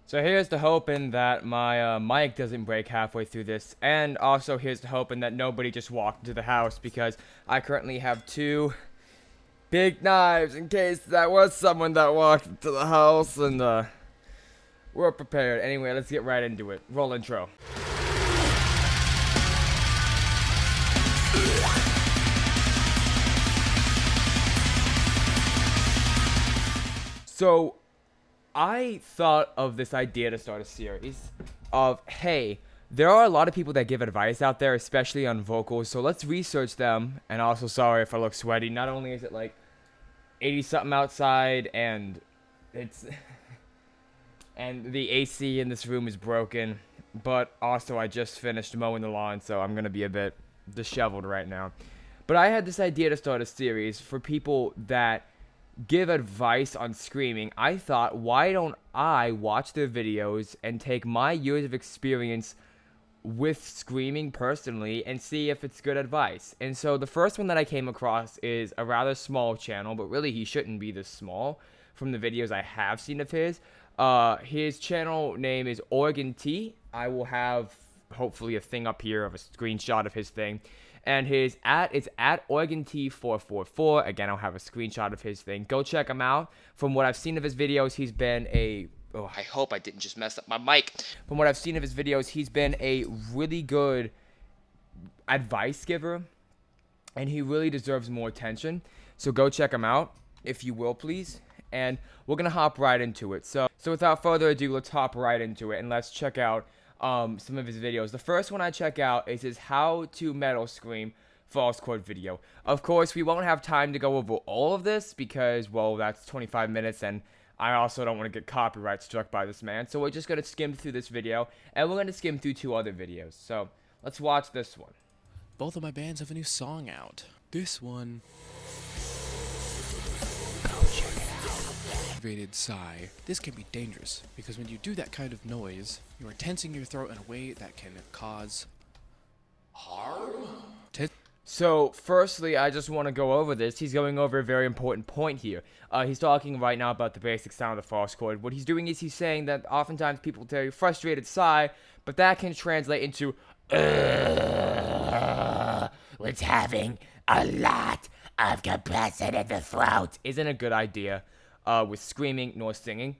So here's to hoping that my mic doesn't break halfway through this, and also here's to hoping that nobody just walked into the house, because I currently have two big knives in case that was someone that walked into the house, and we're prepared. Anyway, let's get right into it. Roll intro. So, I thought of this idea to start a series of, hey, there are a lot of people that give advice out there, especially on vocals, so let's research them. And also, sorry if I look sweaty. Not only is it like 80 something outside and it's and the AC in this room is broken, but also I just finished mowing the lawn, so I'm gonna be a bit disheveled right now. But I had this idea to start a series for people that give advice on screaming. I thought, why don't I watch their videos and take my years of experience with screaming personally and see if it's good advice. And so the first one that I came across is a rather small channel, but really he shouldn't be this small from the videos I have seen of his. His channel name is Oregon T. I will have hopefully a thing up here of a screenshot of his thing. And his is at Oregon T444. Again, I'll have a screenshot of his thing. Go check him out. From what I've seen of his videos, he's been a... Oh, I hope I didn't just mess up my mic. From what I've seen of his videos, he's been a really good advice giver. And he really deserves more attention. So go check him out, if you will, please. And we're going to hop right into it. So without further ado, let's hop right into it. And let's check out some of his videos. The first one I check out is his How to Metal Scream false chord video. Of course, we won't have time to go over all of this because, well, that's 25 minutes and I also don't want to get copyright struck by this man. So we're just going to skim through this video and we're going to skim through two other videos. So let's watch this one. Both of my bands have a new song out. This one... Activated sigh. This can be dangerous because when you do that kind of noise, you are tensing your throat in a way that can cause harm. So, firstly, I just want to go over this. He's going over a very important point here. He's talking right now about the basic sound of the false chord. What he's doing is he's saying that oftentimes people tell you frustrated sigh, but that can translate into it's having a lot of compression in the throat. Isn't a good idea. With screaming nor singing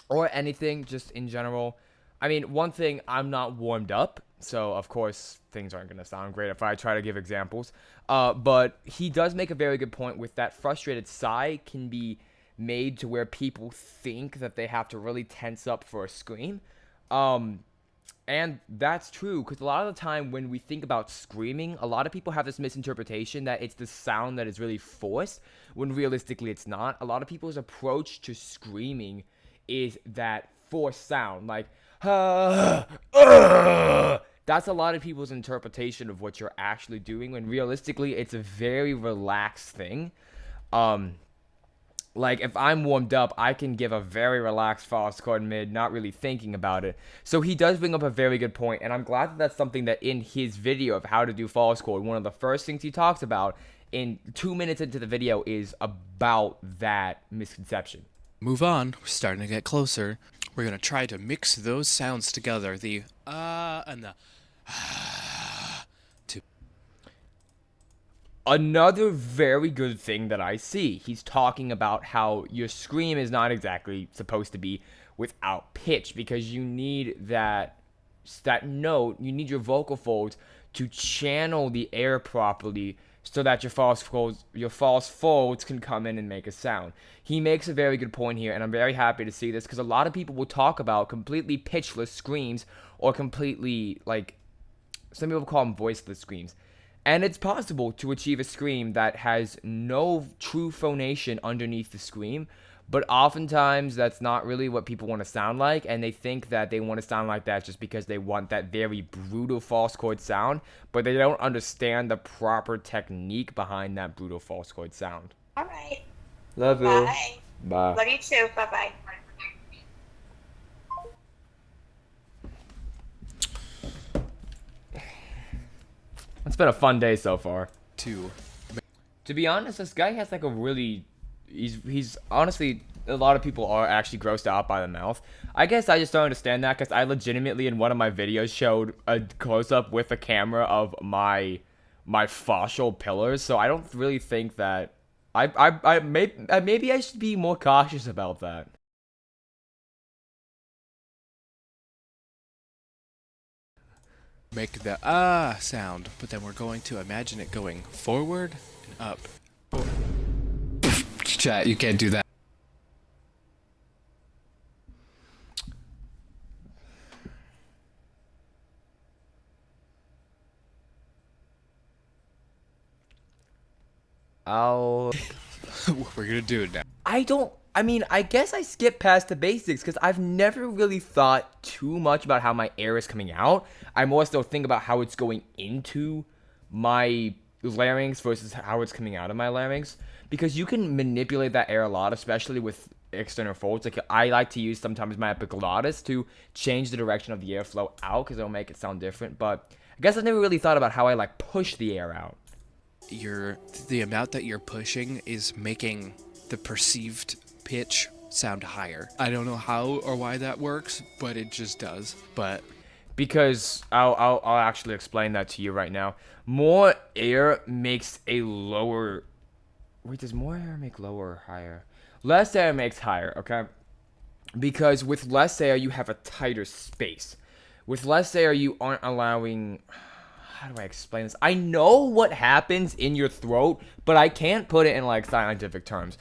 or anything just in general. I mean, one thing, I'm not warmed up, so of course things aren't going to sound great if I try to give examples, but he does make a very good point with that frustrated sigh can be made to where people think that they have to really tense up for a scream. And that's true, because a lot of the time when we think about screaming, a lot of people have this misinterpretation that it's the sound that is really forced, when realistically it's not. A lot of people's approach to screaming is that forced sound, like, that's a lot of people's interpretation of what you're actually doing, when realistically it's a very relaxed thing. Like, if I'm warmed up, I can give a very relaxed false chord mid, not really thinking about it. So he does bring up a very good point, and I'm glad that that's something that in his video of how to do false chord, one of the first things he talks about in 2 minutes into the video is about that misconception. Move on. We're starting to get closer. We're going to try to mix those sounds together. The and the to Another very good thing that I see, he's talking about how your scream is not exactly supposed to be without pitch, because you need that note, you need your vocal folds to channel the air properly so that your false folds can come in and make a sound. He makes a very good point here, and I'm very happy to see this, because a lot of people will talk about completely pitchless screams or completely, like, some people call them voiceless screams. And it's possible to achieve a scream that has no true phonation underneath the scream, but oftentimes that's not really what people want to sound like, and they think that they want to sound like that just because they want that very brutal false chord sound, but they don't understand the proper technique behind that brutal false chord sound. All right. Love you. Bye. Bye. Love you too. Bye-bye. It's been a fun day so far. to To be honest, this guy has like a really... He's honestly a lot of people are actually grossed out by the mouth. I guess I just don't understand that because I legitimately in one of my videos showed a close up with a camera of my fossil pillars. So I don't really think that maybe I should be more cautious about that. Make the sound, but then we're going to imagine it going forward and up. Chat, you can't do that. I'll. We're gonna do it now. I mean, I guess I skipped past the basics because I've never really thought too much about how my air is coming out. I more still think about how it's going into my larynx versus how it's coming out of my larynx. Because you can manipulate that air a lot, especially with external folds. Like, I like to use sometimes my epiglottis to change the direction of the airflow out because it'll make it sound different. But I guess I've never really thought about how I, like, push the air out. The amount that you're pushing is making the perceived pitch sound higher. I don't know how or why that works, but it just does. But because I'll actually explain that to you right now. More air makes a lower. Wait, does more air make lower or higher? Less air makes higher, okay? Because with less air, you have a tighter space. With less air, you aren't allowing. How do I explain this? I know what happens in your throat, but I can't put it in like scientific terms.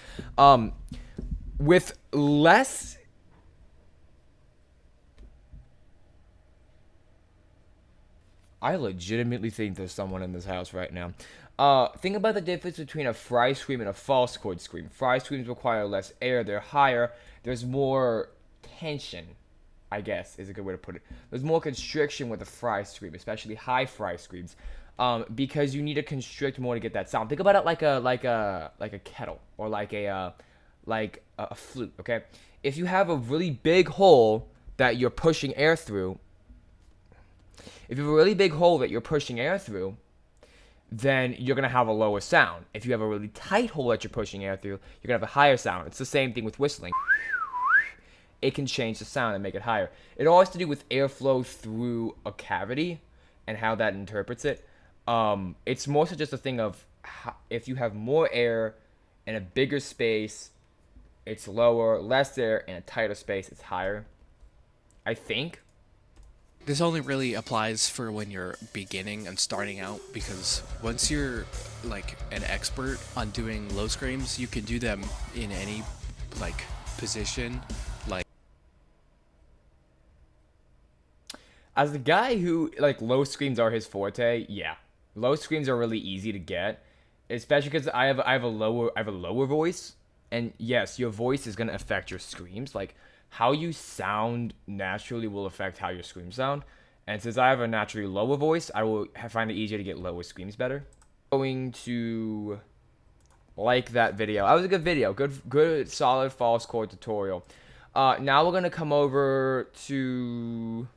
With less. I legitimately think there's someone in this house right now. Think about the difference between a fry scream and a false chord scream. Fry screams require less air. They're higher. There's more tension, I guess, is a good way to put it. There's more constriction with a fry scream, especially high fry screams, because you need to constrict more to get that sound. Think about it like a kettle or like a flute. Okay, if you have a really big hole that you're pushing air through, then you're gonna have a lower sound. If you have a really tight hole that you're pushing air through, you're gonna have a higher sound. It's the same thing with whistling. It can change the sound and make it higher. It all has to do with airflow through a cavity and how that interprets it. It's more so just a thing of if you have more air in a bigger space, it's lower. Less air in a tighter space, it's higher. I think. this only really applies for when you're beginning and starting out, because once you're like an expert on doing low screams, you can do them in any like position. Like As the guy who like low screams are his forte, yeah, low screams are really easy to get, especially because I have a lower voice, and yes, your voice is gonna affect your screams. Like how you sound naturally will affect how your screams sound, and since I have a naturally lower voice, I will find it easier to get lower screams better. Going to like that video. That was a good video. Good, solid false chord tutorial. Now we're gonna come over to.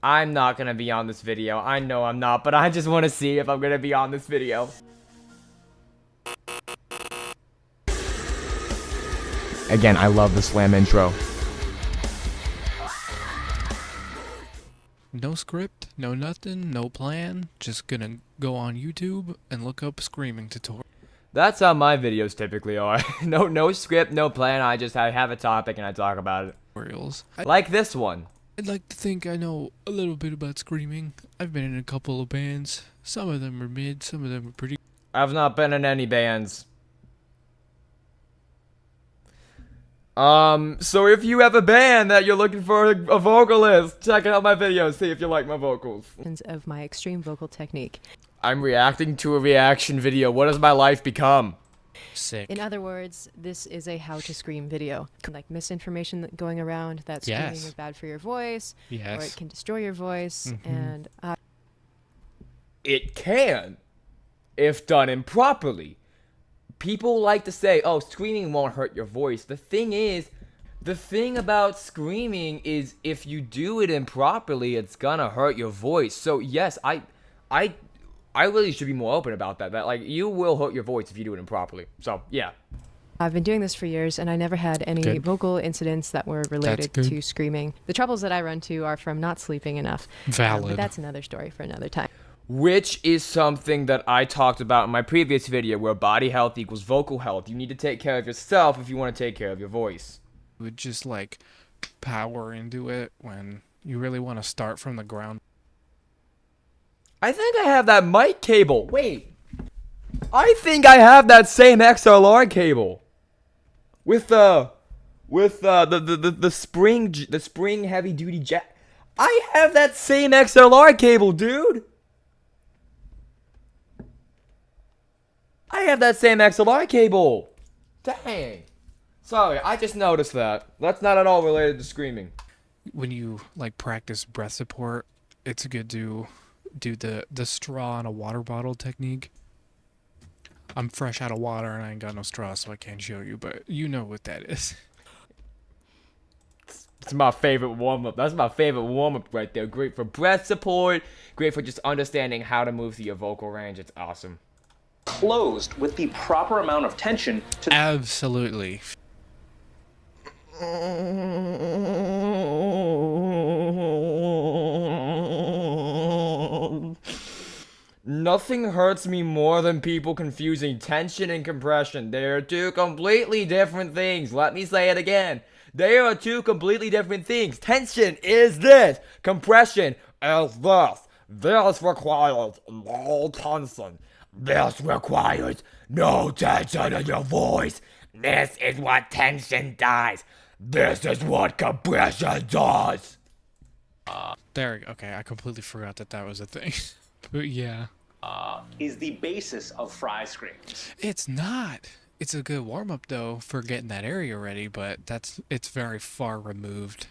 I'm not gonna be on this video. I know I'm not, but I just want to see if I'm gonna be on this video. Again, I love the slam intro. no script, no nothing, no plan. Just gonna go on YouTube and look up screaming tutorial. That's how my videos typically are. No script, no plan. I have a topic and I talk about it. Tutorials. Like this one. I'd like to think I know a little bit about screaming. I've been in a couple of bands. Some of them are mid, some of them are pretty. I've not been in any bands. So if you have a band that you're looking for a vocalist, check out my videos, see if you like my vocals. Of my extreme vocal technique. I'm reacting to a reaction video. What has my life become? Sick. In other words, this is a how to scream video. Like misinformation going around that screaming Yes. is bad for your voice, or Yes. it can destroy your voice, and It can, if done improperly. People like to say, oh, screaming won't hurt your voice. The thing about screaming is if you do it improperly, it's gonna hurt your voice. So yes, I really should be more open about that. That like you will hurt your voice if you do it improperly. So yeah. I've been doing this for years, and I never had any Good. vocal incidents that were related good. to screaming. The troubles that I run to are from not sleeping enough. Valid. But that's another story for another time. Which is something that I talked about in my previous video, where body health equals vocal health. You need to take care of yourself if you want to take care of your voice. You would just like power into it when you really want to start from the ground. I think I have that mic cable. Wait. I think I have that same XLR cable. With the spring heavy duty jack. I have that same XLR cable, dude. I have that same XLR cable. Dang. Sorry, I just noticed that. That's not at all related to screaming. When you like practice breath support, it's good to do the straw in a water bottle technique. I'm fresh out of water and I ain't got no straw, so I can't show you, but you know what that is. It's my favorite warm-up. That's my favorite warm-up right there. Great for breath support. Great for just understanding how to move through your vocal range. It's awesome. Closed with the proper amount of tension to Absolutely. Nothing hurts me more than people confusing tension and compression. They are two completely different things. Let me say it again. They are two completely different things. Tension is this. Compression is this. This requires no tension. This requires no tension in your voice. This is what tension does. This is what compression does. There. Okay, I completely forgot that was a thing. But yeah, is the basis of fry screams. it's not. It's a good warm up though for getting that area ready, but it's very far removed.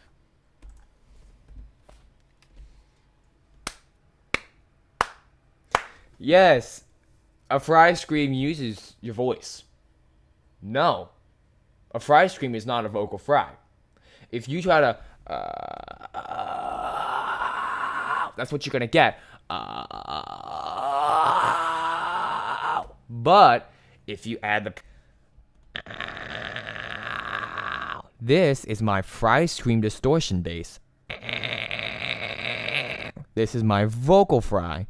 Yes, a fry scream uses your voice. No, a fry scream is not a vocal fry. If you try to, that's what you're gonna get. But if you add the, this is my fry scream distortion bass. This is my vocal fry.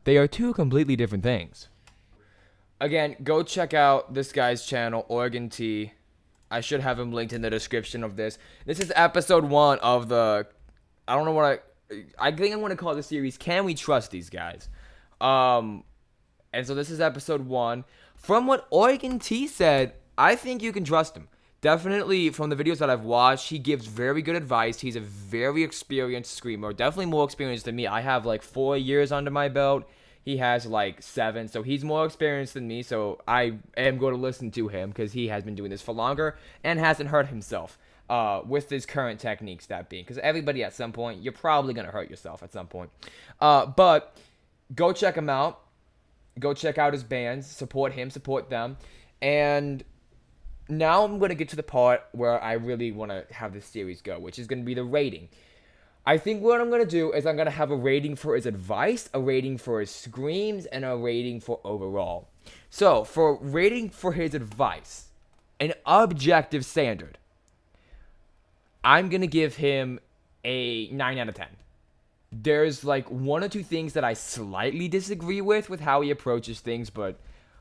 They are two completely different things. Again, go check out this guy's channel, Oregon T. I should have him linked in the description of this. This is episode 1 of the, I don't know what I think I'm going to call the series, Can We Trust These Guys? And so this is episode 1. From what Oregon T said, I think you can trust him. Definitely, from the videos that I've watched, he gives very good advice. He's a very experienced screamer. Definitely more experienced than me. I have like 4 years under my belt. He has like 7. So he's more experienced than me. So I am going to listen to him because he has been doing this for longer and hasn't hurt himself with his current techniques, that being. Because everybody at some point, you're probably going to hurt yourself at some point. But go check him out. Go check out his bands. Support him. Support them. And now I'm going to get to the part where I really want to have this series go, which is going to be the rating. I think what I'm going to do is I'm going to have a rating for his advice, a rating for his screams, and a rating for overall. So, for rating for his advice, an objective standard, I'm going to give him a 9 out of 10. There's like 1 or 2 things that I slightly disagree with how he approaches things, but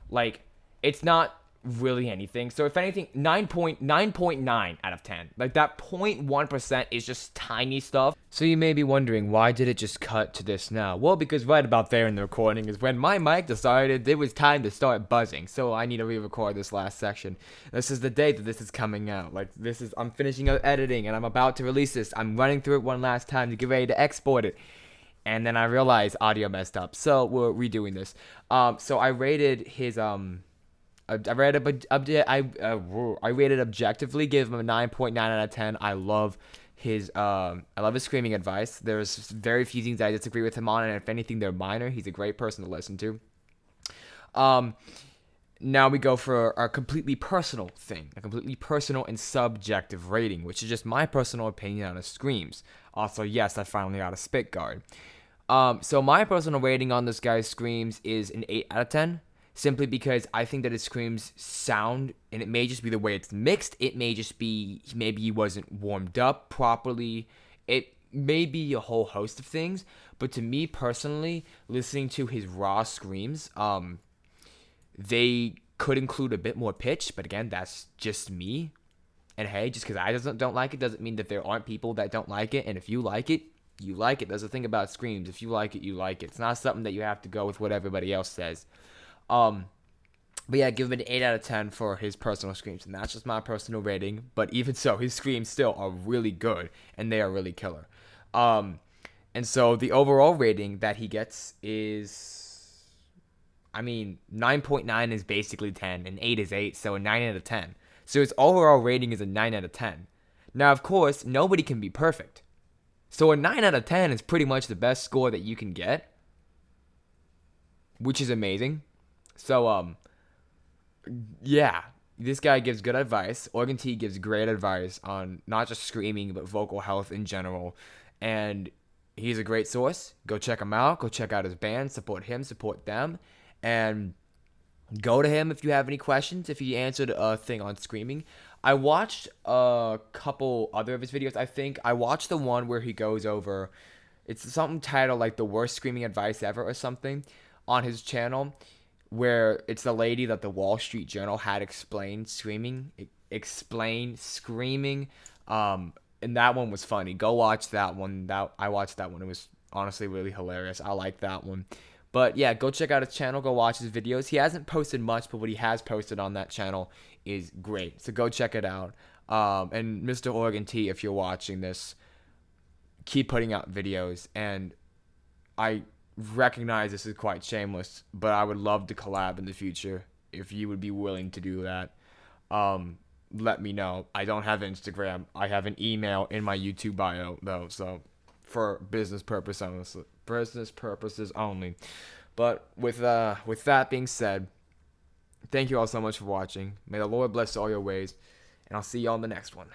like it's not really anything. So if anything, 9.9 out of 10. Like that 0.1% is just tiny stuff. So you may be wondering, why did it just cut to this now? Well, because right about there in the recording is when my mic decided it was time to start buzzing. So I need to re-record this last section. This is the day that this is coming out. Like I'm finishing up editing and I'm about to release this. I'm running through it one last time to get ready to export it. And then I realized audio messed up. So we're redoing this. So I rated his I rated objectively, give him a 9.9 out of 10. I love his screaming advice. There's very few things I disagree with him on, and if anything, they're minor. He's a great person to listen to. Now we go for a completely personal thing, a completely personal and subjective rating, which is just my personal opinion on his screams. Also, yes, I finally got a spit guard. So my personal rating on this guy's screams is an 8 out of 10. simply because I think that his screams sound, and it may just be the way it's mixed. It may just be maybe he wasn't warmed up properly. It may be a whole host of things. But to me personally, listening to his raw screams, they could include a bit more pitch. But again, that's just me. And hey, just because I don't like it doesn't mean that there aren't people that don't like it. And if you like it, you like it. That's the thing about screams. If you like it, you like it. It's not something that you have to go with what everybody else says. But yeah, give him an 8 out of 10 for his personal screams. And that's just my personal rating. But even so, his screams still are really good. And they are really killer. And so the overall rating that he gets is, 9.9 is basically 10. And 8 is 8. So a 9 out of 10. So his overall rating is a 9 out of 10. Now, of course, nobody can be perfect. So a 9 out of 10 is pretty much the best score that you can get, which is amazing. So, yeah, this guy gives good advice. Organ T gives great advice on not just screaming, but vocal health in general. And he's a great source. Go check him out. Go check out his band. Support him. Support them. And go to him if you have any questions, if he answered a thing on screaming. I watched a couple other of his videos, I think. I watched the one where he goes over, it's something titled like the worst screaming advice ever or something on his channel, where it's the lady that the Wall Street Journal had explain screaming. And that one was funny. Go watch that one. I watched that one. It was honestly really hilarious. I like that one. But yeah, go check out his channel. Go watch his videos. He hasn't posted much, but what he has posted on that channel is great. So go check it out. And Mr. Organ T, if you're watching this, keep putting out videos. And I recognize this is quite shameless, but I would love to collab in the future if you would be willing to do that. Let me know. I don't have Instagram. I have an email in my YouTube bio though, so for business purposes only. But with that being said, thank you all so much for watching. May the Lord bless all your ways, and I'll see you on the next one.